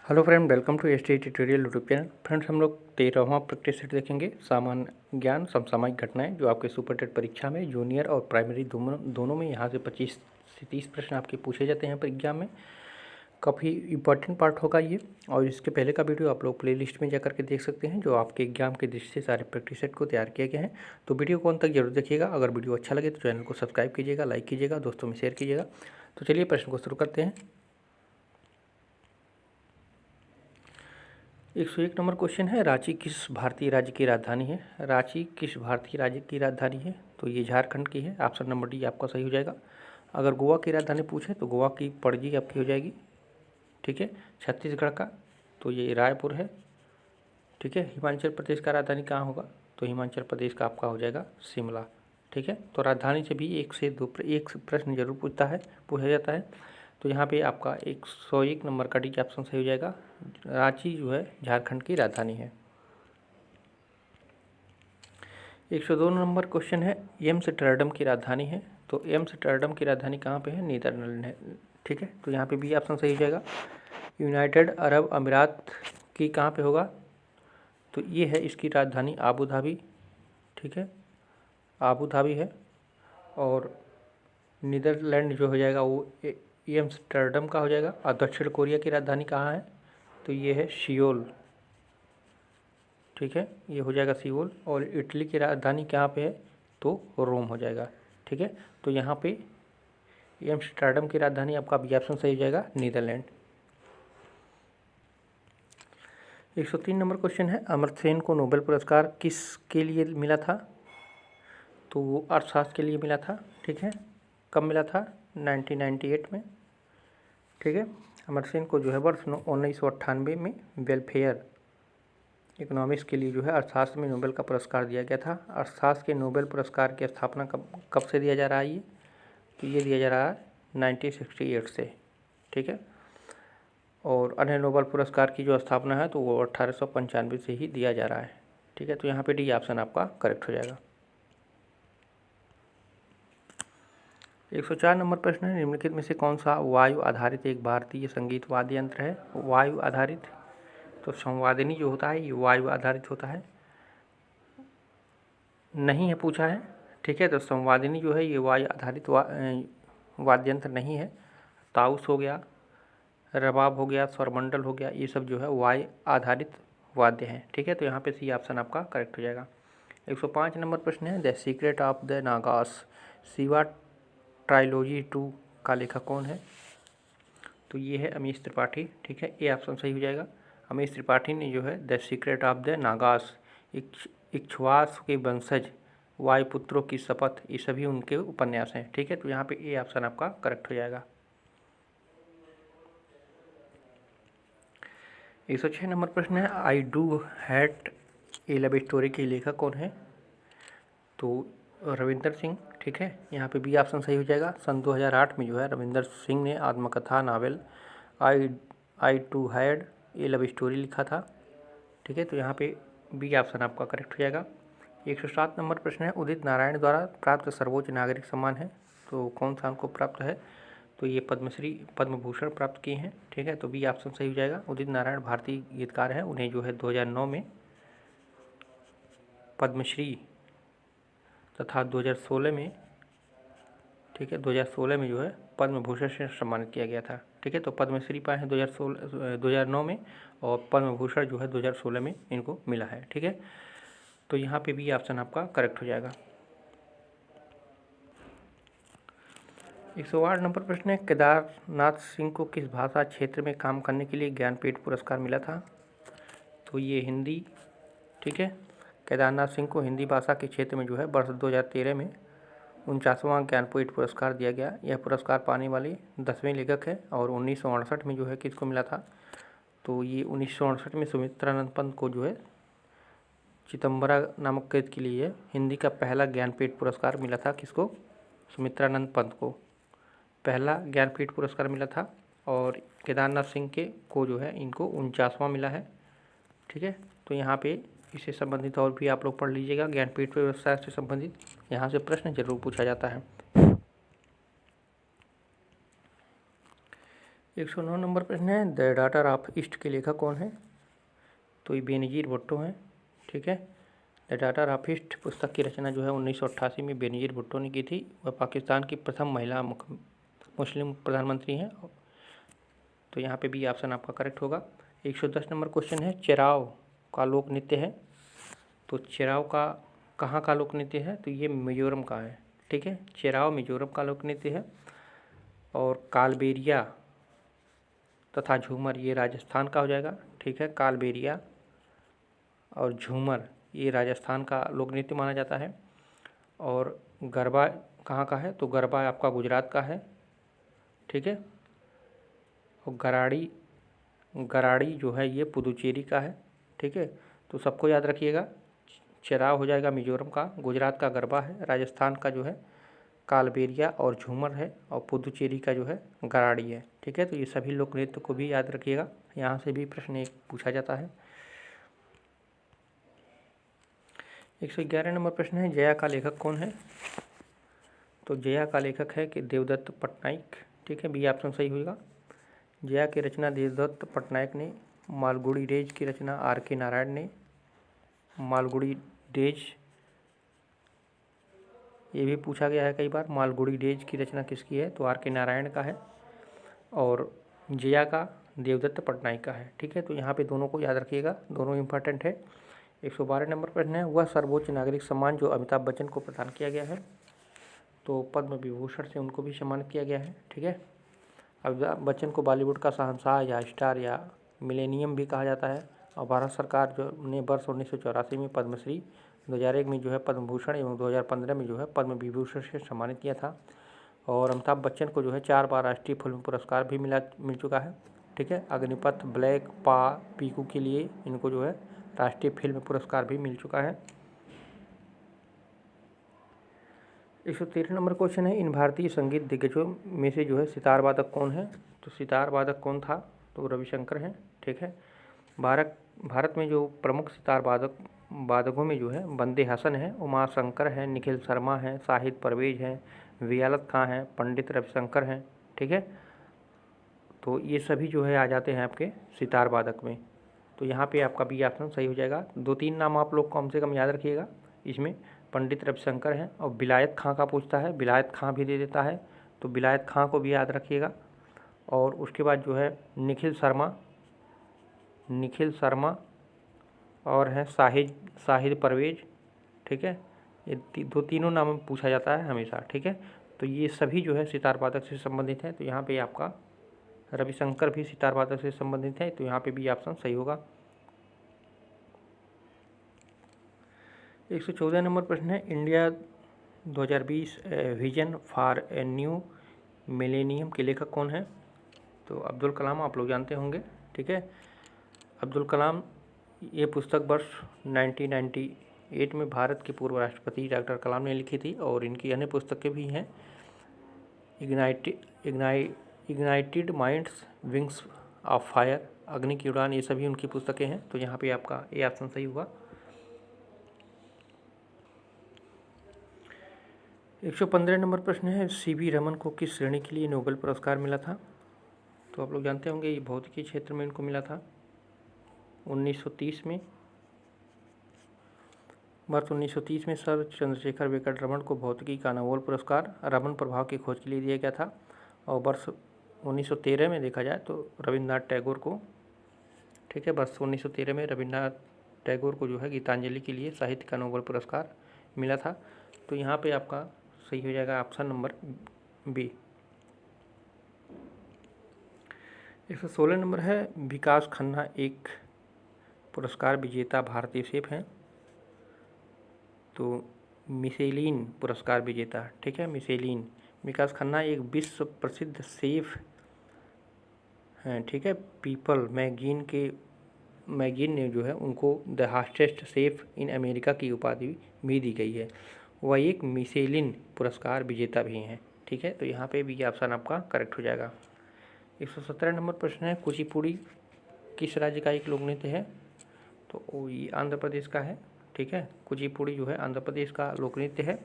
Hello friend, welcome to S T tutorial YouTube channel. Friends, हम लोग 13वां practice set देखेंगे, सामान्य ज्ञान समसामयिक घटनाएं, जो आपके सुपर टेट परीक्षा में जूनियर और प्राइमरी दोनों में यहाँ से 25 से 30 प्रश्न आपके पूछे जाते हैं पर एग्जाम में। काफ़ी इंपॉर्टेंट पार्ट होगा ये। और इसके पहले का वीडियो आप लोग प्लेलिस्ट में जाकर के देख सकते हैं, जो आपके एग्जाम के दृष्टि से सारे प्रैक्टिस सेट को तैयार किया गया है। तो वीडियो को अंत तक जरूर देखिएगा। अगर वीडियो अच्छा लगे तो चैनल को सब्सक्राइब कीजिएगा, लाइक कीजिएगा, दोस्तों में शेयर कीजिएगा। तो चलिए प्रश्न को शुरू करते हैं। 101 नंबर क्वेश्चन है, रांची किस भारतीय राज्य की राजधानी है? रांची किस भारतीय राज्य की राजधानी है? तो ये झारखंड की है। ऑप्शन नंबर डी आपका सही हो जाएगा। अगर गोवा की राजधानी पूछे तो गोवा की पणजी आपकी हो जाएगी। ठीक है। छत्तीसगढ़ का तो ये रायपुर है। ठीक है। हिमाचल प्रदेश का राजधानी कहाँ होगा? तो हिमाचल प्रदेश का आपका हो जाएगा शिमला। ठीक है। तो राजधानी से भी एक प्रश्न जरूर पूछा जाता है। तो यहाँ पे आपका 101 नंबर का डी ऑप्शन सही हो जाएगा। रांची जो है झारखंड की राजधानी है। 102 नंबर क्वेश्चन है, एम्स्टर्डम की राजधानी है। तो एम्स्टर्डम की राजधानी कहाँ पे है? नीदरलैंड है। ठीक है। तो यहाँ पे भी ऑप्शन सही हो जाएगा। यूनाइटेड अरब अमीरात की कहाँ पे होगा? तो ये है इसकी राजधानी आबू धाबी। ठीक है, आबू धाबी है। और नीदरलैंड जो हो जाएगा वो एम्स्टर्डम का हो जाएगा। और दक्षिण कोरिया की राजधानी कहाँ है? तो ये है सियोल। ठीक है, ये हो जाएगा सियोल। और इटली की राजधानी कहाँ पे है? तो रोम हो जाएगा। ठीक है। तो यहाँ पे एम्स्टर्डम की राजधानी आपका बी ऑप्शन सही हो जाएगा, नीदरलैंड। 103 नंबर क्वेश्चन है, अमर्त्य सेन को नोबेल पुरस्कार किसके लिए मिला था? तो वो अर्थशास्त्र के लिए मिला था। ठीक है। कब मिला था? 1998 में। ठीक है। अमर्त्य सेन को जो है वर्ष 1998 में वेलफेयर इकोनॉमिक्स के लिए जो है अर्थशास्त्र में नोबेल का पुरस्कार दिया गया था। अर्थशास्त्र के नोबेल पुरस्कार की स्थापना कब से दिया जा रहा है ये? तो ये दिया जा रहा है 1968 से। ठीक है। और अन्य नोबेल पुरस्कार की जो स्थापना है तो वो 1895 से ही दिया जा रहा है। ठीक है। तो यहाँ पे डी ऑप्शन आपका करेक्ट हो जाएगा। 104 नंबर प्रश्न है, निम्नलिखित में से कौन सा वायु आधारित एक भारतीय संगीत वाद्य यंत्र है? वायु आधारित, तो संवादिनी जो होता है ये वायु आधारित होता है। नहीं है पूछा है। ठीक है। तो संवादिनी जो है ये वायु आधारित वाद्य यंत्र नहीं है। ताउस हो गया, रबाब हो गया, स्वरमंडल हो गया, ये सब जो है वायु आधारित वाद्य हैं। ठीक है। तो यहाँ पे सी ऑप्शन आपका करेक्ट हो जाएगा। 105 नंबर प्रश्न है, the secret of the Nagas Shiva trilogy 2 का लेखक कौन है? तो ये है अमीश त्रिपाठी। ठीक है, ये ऑप्शन सही हो जाएगा। अमीश त्रिपाठी ने जो है the secret of the Nagas, Ikshvaku के वंशज, वायुपुत्रों की शपथ, ये सभी उनके उपन्यास हैं। ठीक है। तो यहाँ पे ए ऑप्शन आपका करेक्ट हो जाएगा। 106 नंबर प्रश्न है, I do hat A love story के लेखक कौन है? तो रविंदर सिंह। ठीक है। यहाँ पे बी ऑप्शन सही हो जाएगा। सन 2008 में जो है रविंदर सिंह ने आत्मकथा novel I I too had a love story लिखा था। ठीक है। तो यहाँ पे बी ऑप्शन आपका करेक्ट हो जाएगा। 107 नंबर प्रश्न है, उदित नारायण द्वारा प्राप्त सर्वोच्च नागरिक सम्मान है, तो कौन सा उनको प्राप्त है? तो ये पद्मश्री पद्म भूषण प्राप्त किए हैं। ठीक है। तो बी ऑप्शन सही हो जाएगा। उदित नारायण भारतीय गीतकार हैं, उन्हें जो है 2009 में पद्मश्री तथा 2016 में, ठीक है, 2016 में जो है पद्म भूषण से सम्मानित किया गया था। ठीक है। तो पद्मश्री पाए हैं 2009 में, और पद्म भूषण जो है 2016 में इनको मिला है। ठीक है। तो यहाँ पे भी ऑप्शन आपका करेक्ट हो जाएगा। 108 नंबर प्रश्न है, केदारनाथ सिंह को किस भाषा क्षेत्र में काम करने के लिए ज्ञानपीठ पुरस्कार मिला था? तो ये हिंदी। ठीक है। केदारनाथ सिंह को हिंदी भाषा के क्षेत्र में जो है वर्ष 2013 में 49वां ज्ञानपीठ पुरस्कार दिया गया। यह पुरस्कार पाने वाले 10वें लेखक है। और 1968 में जो है किसको मिला था? तो ये 1968 में सुमित्रानंद पंत को जो है चिदम्बरा नामक कृत के लिए हिंदी का पहला ज्ञानपीठ पुरस्कार मिला था। किसको? सुमित्रानंद पंत को पहला ज्ञानपीठ पुरस्कार मिला था। और केदारनाथ सिंह के को जो है इनको 49वां मिला है। ठीक है। तो यहाँ पे इससे संबंधित और भी आप लोग पढ़ लीजिएगा, ज्ञानपीठ पुरस्कार से संबंधित यहाँ से प्रश्न जरूर पूछा जाता है। 109 नंबर प्रश्न है, द डॉटर ऑफ ईस्ट के लेखक कौन है? तो ये बेनज़ीर भुट्टो हैं। ठीक है, द डॉटर ऑफ ईस्ट पुस्तक की रचना जो है 1988 में बेनज़ीर भुट्टो ने की थी। वह पाकिस्तान की प्रथम महिला मुस्लिम प्रधानमंत्री हैं। तो यहाँ पे भी ऑप्शन आपका करेक्ट होगा। 110 नंबर क्वेश्चन है, चेराव का लोक नृत्य है। तो चेराव का कहाँ का लोक नृत्य है? तो ये मिजोरम का है। ठीक है, चेराव मिजोरम का लोक नृत्य है। और कालबेलिया तथा झूमर ये राजस्थान का हो जाएगा। ठीक है, कालबेलिया और झूमर ये राजस्थान का लोक नृत्य माना जाता है। और गरबा कहाँ का है? तो गरबा आपका गुजरात का है। ठीक है, और गराड़ी जो है ये पुदुचेरी का है। ठीक है, तो सबको याद रखिएगा। चेराव हो जाएगा मिजोरम का, गुजरात का गरबा है, राजस्थान का जो है कालबेलिया और झूमर है, और पुदुचेरी का जो है गराड़ी है। ठीक है, तो ये सभी लोक नृत्य को भी याद रखिएगा, यहाँ से भी प्रश्न एक पूछा जाता है। 111 नंबर प्रश्न है, जया का लेखक कौन है? तो जया का लेखक है कि देवदत्त पट्टनायक। ठीक है, बी ऑप्शन सही होगा। जया की रचना देवदत्त पट्टनायक ने, मालगुड़ी डेज की रचना आर के नारायण ने। मालगुड़ी डेज ये भी पूछा गया है कई बार, मालगुड़ी डेज की रचना किसकी है? तो आर के नारायण का है। और जया का देवदत्त पट्टनायक का है। ठीक है, तो यहाँ पे दोनों को याद रखिएगा, दोनों इंपॉर्टेंट है। 112 नंबर प्रश्न है, वह सर्वोच्च नागरिक सम्मान जो अमिताभ बच्चन को प्रदान किया गया है। तो पद्म विभूषण से उनको भी सम्मानित किया गया है। ठीक है, अमिताभ बच्चन को बॉलीवुड का शहंशाह या स्टार या मिलेनियम भी कहा जाता है। और भारत सरकार जो ने वर्ष 1984 में पद्मश्री, 2001 में जो है पद्म भूषण एवं 2015 में जो है पद्म विभूषण से सम्मानित किया था। और अमिताभ बच्चन को जो है 4 बार राष्ट्रीय फिल्म पुरस्कार भी मिल चुका है। ठीक है, अग्निपथ, ब्लैक, पीकू के लिए इनको जो है राष्ट्रीय फिल्म पुरस्कार भी मिल चुका है। 113 नंबर क्वेश्चन है, इन भारतीय संगीत दिग्गजों में से जो है सितार वादक कौन है? तो सितार वादक कौन था? तो रविशंकर हैं। ठीक है, भारत में जो प्रमुख सितार वादकों में जो है बंदे हसन है, उमा शंकर है, निखिल शर्मा है, शाहिद परवेज है, वियालत खां है, पंडित रविशंकर हैं। ठीक है, तो ये सभी जो है आ जाते हैं आपके सितार वादक में। तो यहाँ पे आपका बी ऑप्शन सही हो जाएगा। 2-3 नाम आप लोग कम से कम याद रखिएगा इसमें, पंडित रविशंकर हैं और विलायत खां का पूछता है, विलायत खां भी दे देता है, तो विलायत खां को भी याद रखिएगा। और उसके बाद जो है निखिल शर्मा और है शाहिद परवेज। ठीक है, ये तीनों नाम पूछा जाता है हमेशा। ठीक है, तो ये सभी जो है सितार वादक से संबंधित है। तो यहाँ पे आपका रविशंकर भी सितार वादक से संबंधित है, तो यहाँ पे भी ऑप्शन सही होगा। 114 नंबर प्रश्न है, India 2020 vision for a new millennium के लेखक कौन है? तो अब्दुल कलाम आप लोग जानते होंगे। ठीक है, अब्दुल कलाम ये पुस्तक वर्ष 1998 में भारत के पूर्व राष्ट्रपति डॉक्टर कलाम ने लिखी थी। और इनकी अन्य पुस्तकें भी हैं, ignited minds, wings of fire, अग्नि की उड़ान, ये सभी उनकी पुस्तकें हैं। तो यहाँ पे आपका ए ऑप्शन सही हुआ। 115 नंबर प्रश्न है, सीवी रमन को किस श्रेणी के लिए नोबेल पुरस्कार मिला था? तो आप लोग जानते होंगे ये भौतिकी क्षेत्र में इनको मिला था 1930 में। वर्ष 1930 में सर चंद्रशेखर वेंकट रमन को भौतिकी का नोबेल पुरस्कार रमन प्रभाव की खोज के लिए दिया गया था। और वर्ष 1913 में देखा जाए तो रविन्द्रनाथ टैगोर को, ठीक है, वर्ष 1913 में रविन्द्रनाथ टैगोर को जो है गीतांजलि के लिए साहित्य का नोबेल पुरस्कार मिला था। तो यहाँ पे आपका सही हो जाएगा ऑप्शन नंबर बी। 116 नंबर है, विकास खन्ना एक पुरस्कार विजेता भारतीय शेफ हैं। तो मिशेलिन पुरस्कार विजेता, ठीक है, मिशेलिन। विकास खन्ना एक विश्व प्रसिद्ध शेफ हैं। ठीक है, पीपल मैगजीन ने जो है उनको द हास्टेस्ट शेफ इन अमेरिका की उपाधि भी दी गई है। वह एक मिशेलिन पुरस्कार विजेता भी हैं। ठीक है, तो यहाँ पे भी ऑप्शन आपका करेक्ट हो जाएगा। 117 नंबर प्रश्न है, कुचिपुड़ी किस राज्य का एक लोक नृत्य है? तो ये आंध्र प्रदेश का है। ठीक है, कुचिपुड़ी जो है आंध्र प्रदेश का लोक नृत्य है।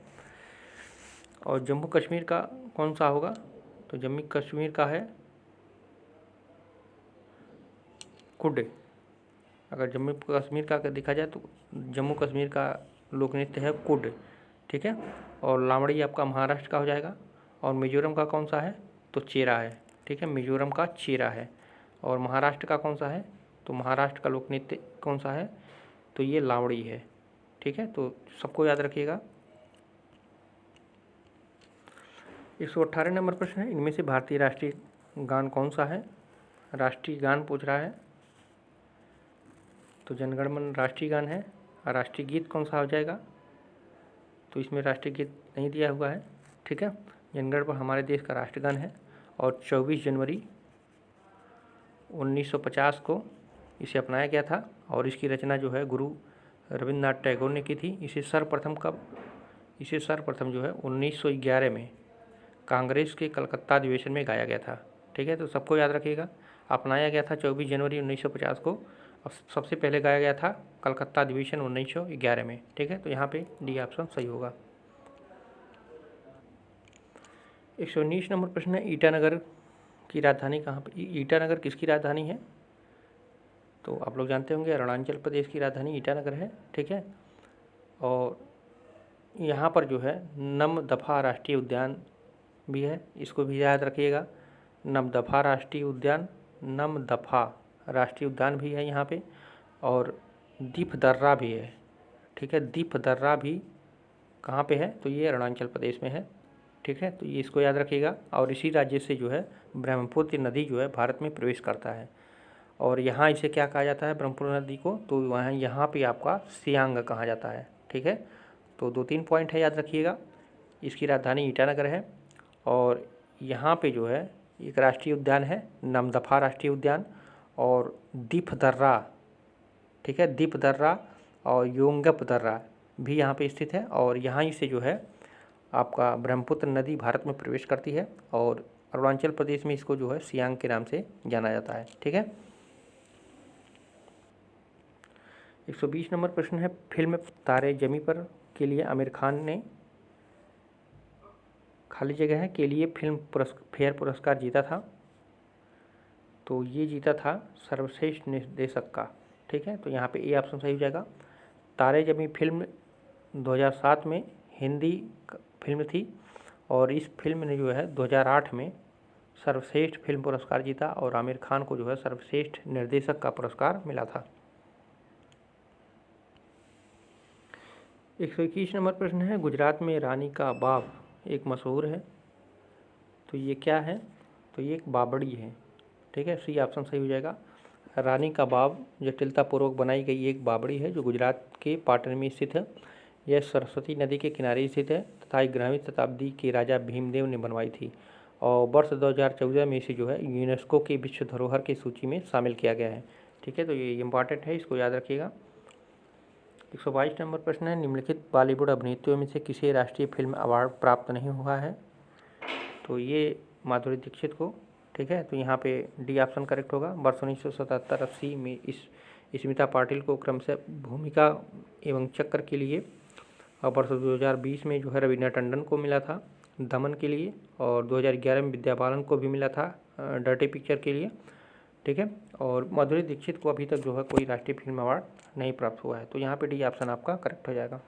और जम्मू कश्मीर का कौन सा होगा? तो जम्मू कश्मीर का है कुड। अगर जम्मू कश्मीर का देखा जाए तो जम्मू कश्मीर का लोक नृत्य है कुड, ठीक है। और लावड़ी आपका महाराष्ट्र का हो जाएगा। और मिजोरम का कौन सा है, तो चेरा है, ठीक है। मिजोरम का चेरा है। और महाराष्ट्र का कौन सा है, तो महाराष्ट्र का लोक नृत्य कौन सा है, तो ये लावड़ी है, ठीक है। तो सबको याद रखिएगा। 118 नंबर प्रश्न है, इनमें से भारतीय राष्ट्रीय गान कौन सा है। राष्ट्रीय गान पूछ रहा है, तो जनगण मन राष्ट्रीय गान है। और राष्ट्रीय गीत कौन सा हो जाएगा, तो इसमें राष्ट्रीय गीत नहीं दिया हुआ है, ठीक है। जनगण पर हमारे देश का राष्ट्रगान है। और 24 जनवरी 1950 को इसे अपनाया गया था। और इसकी रचना जो है गुरु रविंद्रनाथ टैगोर ने की थी। इसे सर्वप्रथम जो है 1911 में कांग्रेस के कलकत्ता अधिवेशन में गाया गया था, ठीक है। तो सबको याद रखिएगा, अपनाया गया था 24 जनवरी 1950 को। और सबसे पहले गाया गया था कलकत्ता अधिवेशन 1911 में, ठीक है। तो यहाँ पे डी ऑप्शन सही होगा। 119 नंबर प्रश्न है, ईटानगर की राजधानी कहाँ पे, ईटानगर किसकी राजधानी है, तो आप लोग जानते होंगे अरुणाचल प्रदेश की राजधानी ईटानगर है, ठीक है। और यहाँ पर जो है नमदफा राष्ट्रीय उद्यान भी है, इसको भी याद रखिएगा। नमदफा राष्ट्रीय उद्यान भी है यहाँ पे। और दीपदर्रा भी है, ठीक है। दीपदर्रा भी कहाँ पे है, तो ये अरुणाचल प्रदेश में है, ठीक है। तो ये इसको याद रखिएगा। और इसी राज्य से जो है ब्रह्मपुत्र नदी जो है भारत में प्रवेश करता है। और यहाँ इसे क्या कहा जाता है ब्रह्मपुत्र नदी को, तो यहाँ पे आपका सियांग कहा जाता है, ठीक है। तो 2-3 पॉइंट है, याद रखिएगा। इसकी राजधानी ईटानगर है। और यहाँ पे जो है एक राष्ट्रीय उद्यान है नमदफा राष्ट्रीय उद्यान। और दीपदर्रा, ठीक है, दीपदर्रा और योंगप दर्रा भी यहाँ पे स्थित है। और यहाँ से जो है आपका ब्रह्मपुत्र नदी भारत में प्रवेश करती है। और अरुणाचल प्रदेश में इसको जो है सियांग के नाम से जाना जाता है, ठीक है। 120 नंबर प्रश्न है, फिल्म तारे ज़मीं पर के लिए आमिर खान ने खाली जगह है के लिए फिल्म फेयर पुरस्कार जीता था, तो ये जीता था सर्वश्रेष्ठ निर्देशक का, ठीक है। तो यहाँ पे ए ऑप्शन सही हो जाएगा। तारे ज़मीं फिल्म 2007 में हिंदी फिल्म थी। और इस फिल्म ने जो है 2008 में सर्वश्रेष्ठ फिल्म पुरस्कार जीता। और आमिर खान को जो है सर्वश्रेष्ठ निर्देशक का पुरस्कार मिला था। 121 नंबर प्रश्न है, गुजरात में रानी का बाव एक मशहूर है, तो ये क्या है, तो ये एक बावड़ी है, ठीक है। सी ऑप्शन सही हो जाएगा। रानी का बाव जटिलतापूर्वक बनाई गई एक बावड़ी है जो गुजरात के पाटन में स्थित है। यह सरस्वती नदी के किनारे स्थित है तथा 11वीं शताब्दी के राजा भीमदेव ने बनवाई थी। और वर्ष 2014 में इसे जो है यूनेस्को की विश्व धरोहर की सूची में शामिल किया गया है, ठीक है। तो ये इम्पॉर्टेंट है, इसको याद रखिएगा। 122 नंबर प्रश्न है, निम्नलिखित बॉलीवुड अभिनेत्रियों में से किसे राष्ट्रीय फिल्म अवार्ड प्राप्त नहीं हुआ है, तो ये माधुरी दीक्षित को, ठीक है। तो यहाँ पे डी ऑप्शन करेक्ट होगा। वर्ष 1977-80 में स्मिता पाटिल को क्रमशः भूमिका एवं चक्र के लिए। और वर्ष 2020 में जो है रवीना टंडन को मिला था दमन के लिए। और 2011 में विद्या बालन को भी मिला था डर्टी पिक्चर के लिए, ठीक है। और माधुरी दीक्षित को अभी तक जो है कोई राष्ट्रीय फिल्म अवार्ड नहीं प्राप्त हुआ है, तो यहाँ पे डी ऑप्शन आपका करेक्ट हो जाएगा।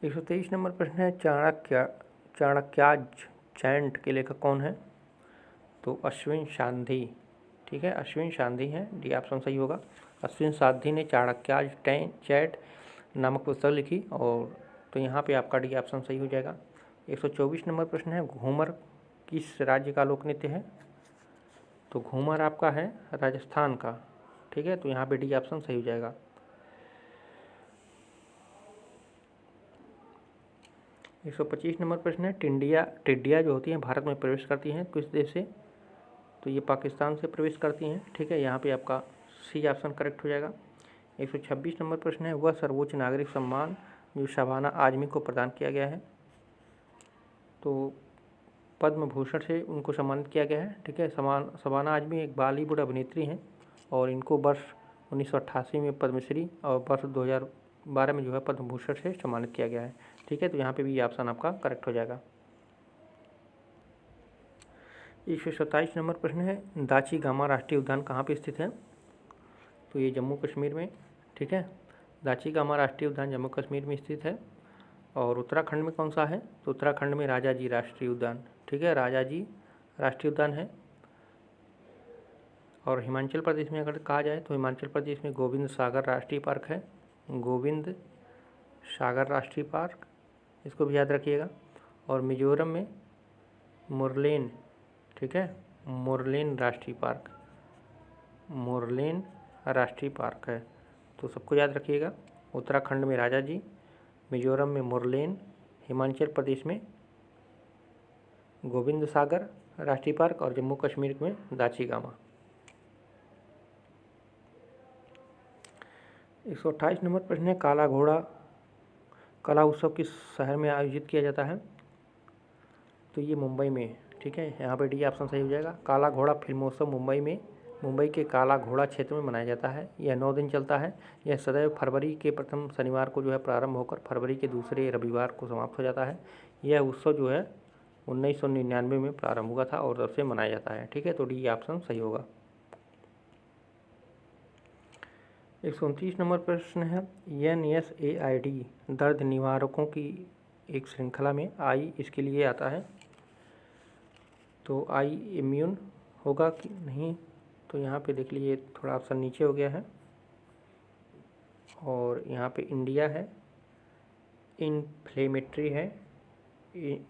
123 नंबर प्रश्न है, चाणक्याज चैंट के लेखक कौन है, तो अश्विन साधी, ठीक है। अश्विन साधी हैं, डी ऑप्शन सही होगा। अश्विन साधी ने चाणक्याज चैट नामक पुस्तक लिखी। और तो यहाँ पे आपका डी ऑप्शन सही हो जाएगा। 124 नंबर प्रश्न है, घूमर किस राज्य का लोक नृत्य है, तो घूमर आपका है राजस्थान का, ठीक है। तो यहाँ पे डी ऑप्शन सही हो जाएगा। 125 नंबर प्रश्न है, टिड्डियाँ जो होती हैं भारत में प्रवेश करती हैं किस देश से, तो ये पाकिस्तान से प्रवेश करती हैं, ठीक है। यहाँ पे आपका सी ऑप्शन करेक्ट हो जाएगा। 126 नंबर प्रश्न है, वह सर्वोच्च नागरिक सम्मान जो शबाना आजमी को प्रदान किया गया है, तो पद्म भूषण से उनको सम्मानित किया गया है, ठीक है। शबाना आजमी एक बॉलीवुड अभिनेत्री हैं। और इनको वर्ष 1988 में पद्मश्री और वर्ष 2012 में जो है पद्म भूषण से सम्मानित किया गया है, ठीक है। तो यहाँ पे भी ये ऑप्शन आपका करेक्ट हो जाएगा। 127 नंबर प्रश्न है, दाची गामा राष्ट्रीय उद्यान कहाँ पे स्थित है? तो ये जम्मू कश्मीर में, ठीक है। दाची गामा राष्ट्रीय उद्यान जम्मू कश्मीर में स्थित है। और उत्तराखंड में कौन सा है? तो उत्तराखंड में राजाजी राष्ट्रीय उद्यान, ठीक है, राजाजी राष्ट्रीय उद्यान है। और हिमाचल प्रदेश में अगर कहा जाए तो हिमाचल प्रदेश में गोविंद सागर राष्ट्रीय पार्क है, गोविंद सागर राष्ट्रीय पार्क, इसको भी याद रखिएगा। और मिजोरम में मुरलेन, ठीक है, मुरलेन राष्ट्रीय पार्क, मुरलेन राष्ट्रीय पार्क है, तो सबको याद रखिएगा। उत्तराखंड में राजाजी, मिजोरम में मुरलेन, हिमाचल प्रदेश में गोविंद सागर राष्ट्रीय पार्क और जम्मू कश्मीर में दाची गामा। 128 नंबर प्रश्न है, काला घोड़ा कला उत्सव किस शहर में आयोजित किया जाता है? तो ये मुंबई में, ठीक है, यहाँ पे डी ऑप्शन सही हो जाएगा। काला घोड़ा फिल्मोत्सव मुंबई में, मुंबई के काला घोड़ा क्षेत्र में मनाया जाता है। यह 9 दिन चलता है। यह सदैव फरवरी के प्रथम शनिवार को जो है प्रारंभ होकर फरवरी के दूसरे रविवार को समाप्त हो जाता है। यह उत्सव जो है 1999 में प्रारंभ हुआ था और तब से मनाया जाता है, ठीक है, तो डी ऑप्शन सही होगा। 129 नंबर प्रश्न है, NSAID दर्द निवारकों की एक श्रृंखला में आई इसके लिए आता है। तो आई इम्यून होगा कि नहीं? तो यहाँ पे देख लीजिए थोड़ा ऑप्शन नीचे हो गया है और यहाँ पे इंडिया है, इन्फ्लेमेटरी है,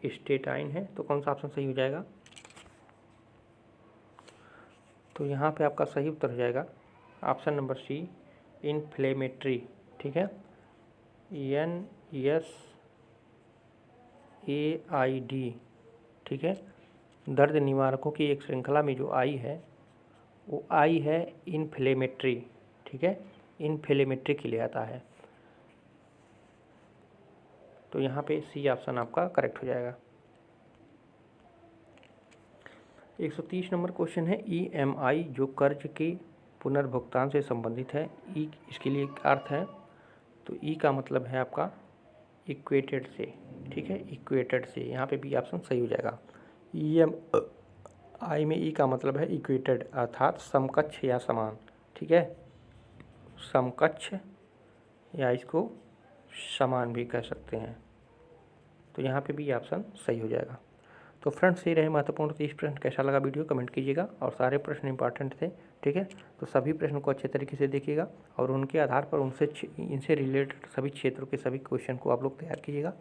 स्टेटाइन है, तो कौन सा ऑप्शन सही हो जाएगा? तो यहाँ पे आपका सही उत्तर हो जाएगा ऑप्शन नंबर सी, इन्फ्लेमेटरी, ठीक है, NSAID, ठीक है। दर्द निवारकों की एक श्रृंखला में जो आई है वो आई है इन्फ्लेमेटरी, ठीक है, इन्फ्लेमेटरी के लिए आता है, तो यहाँ पे सी ऑप्शन आपका करेक्ट हो जाएगा। 130 नंबर क्वेश्चन है, EMI जो कर्ज के पुनर्भुगतान से संबंधित है, ई इसके लिए अर्थ है। तो ई का मतलब है आपका इक्वेटेड से, ठीक है, इक्वेटेड से, यहाँ पे भी ऑप्शन सही हो जाएगा। EMI में ई का मतलब है इक्वेटेड अर्थात समकक्ष या समान, ठीक है, समकक्ष या इसको समान भी कह सकते हैं, तो यहाँ पे भी ऑप्शन सही हो जाएगा। तो फ्रेंड्स, ये रहे महत्वपूर्ण 30 प्रश्न। कैसा लगा वीडियो कमेंट कीजिएगा और सारे प्रश्न इंपॉर्टेंट थे, ठीक है, तो सभी प्रश्नों को अच्छे तरीके से देखिएगा और उनके आधार पर इनसे रिलेटेड सभी क्षेत्रों के सभी क्वेश्चन को आप लोग तैयार कीजिएगा।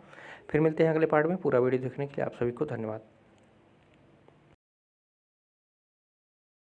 फिर मिलते हैं अगले पार्ट में। पूरा वीडियो देखने के लिए आप सभी को धन्यवाद।